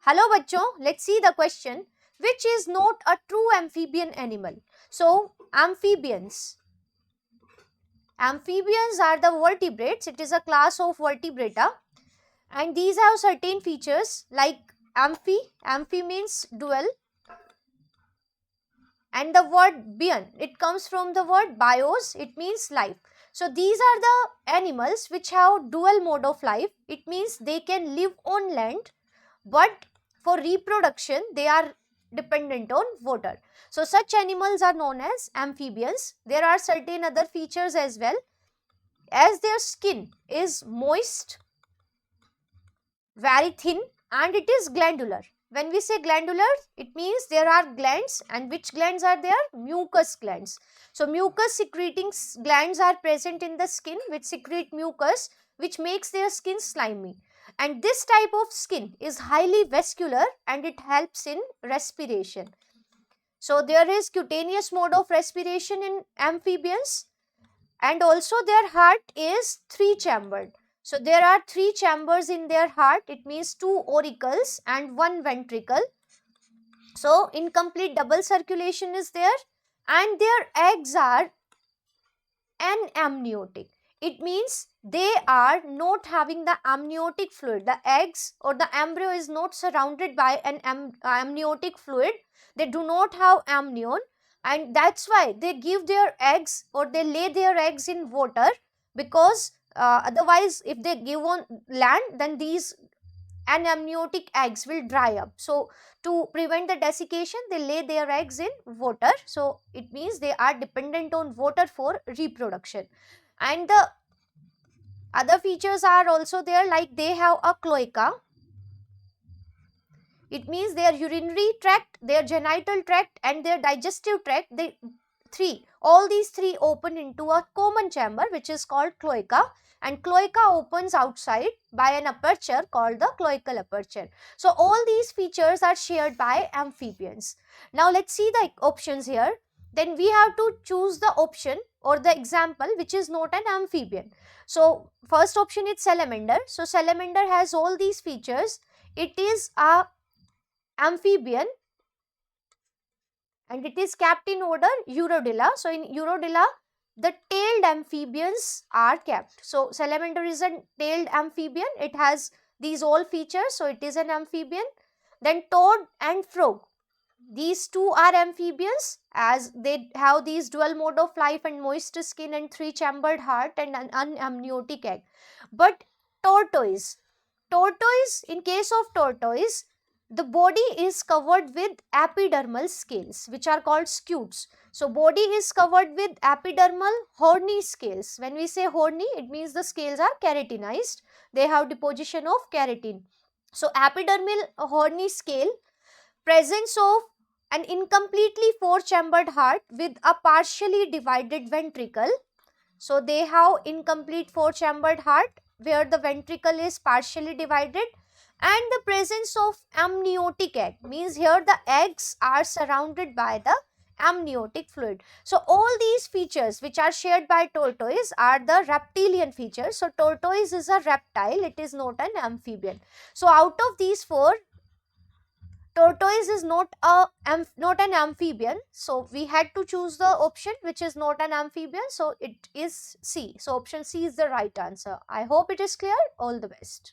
Hello bachcho, let's see the question. Which is not a true amphibian animal? So amphibians. Amphibians are the vertebrates. It is a class of vertebrata and these have certain features like amphi means dual, and the word bion, it comes from the word bios, it means life. So these are the animals which have dual mode of life. It means they can live on land, but for reproduction they are dependent on water. So such animals are known as amphibians. There are certain other features as well, as their skin is moist, very thin, and it is glandular. When we say glandular, it means there are glands, and which glands are there? Mucus glands. So mucus secreting glands are present in the skin which secrete mucus, which makes their skin slimy. And this type of skin is highly vascular and it helps in respiration. So there is cutaneous mode of respiration in amphibians, and also their heart is three chambered. So there are three chambers in their heart, it means two auricles and one ventricle. So incomplete double circulation is there, and their eggs are anamniotic. It means they are not having the amniotic fluid. The eggs or the embryo is not surrounded by an amniotic fluid. They do not have amnion, and that's why they give their eggs or they lay their eggs in water, because otherwise if they give on land, then these anamniotic eggs will dry up. So to prevent the desiccation, they lay their eggs in water. So it means they are dependent on water for reproduction. And the other features are also there, like they have a cloaca. It means their urinary tract, their genital tract and their digestive tract, all these three open into a common chamber which is called cloaca, and cloaca opens outside by an aperture called the cloacal aperture. So all these features are shared by amphibians. Now let's see the options here. Then we have to choose the option or the example which is not an amphibian. So first option is salamander. So salamander has all these features. It is a amphibian and it is kept in order Urodela. So in Urodela, the tailed amphibians are kept. So salamander is a tailed amphibian. It has these all features, so it is an amphibian. Then toad and frog, these two are amphibians as they have these dual mode of life and moist skin and three chambered heart and an unamniotic egg. But tortoise, in case of tortoise, the body is covered with epidermal scales which are called scutes. So body is covered with epidermal horny scales. When we say horny, it means the scales are keratinized. They have deposition of keratin. So epidermal horny scale, presence of an incompletely four chambered heart with a partially divided ventricle. So they have incomplete four chambered heart where the ventricle is partially divided, and the presence of amniotic egg, means here the eggs are surrounded by the amniotic fluid. So all these features which are shared by tortoise are the reptilian features. So tortoise is a reptile, it is not an amphibian. So out of these four, tortoise is not an amphibian. So we had to choose the option which is not an amphibian. So it is C. So option C is the right answer. I hope it is clear. All the best.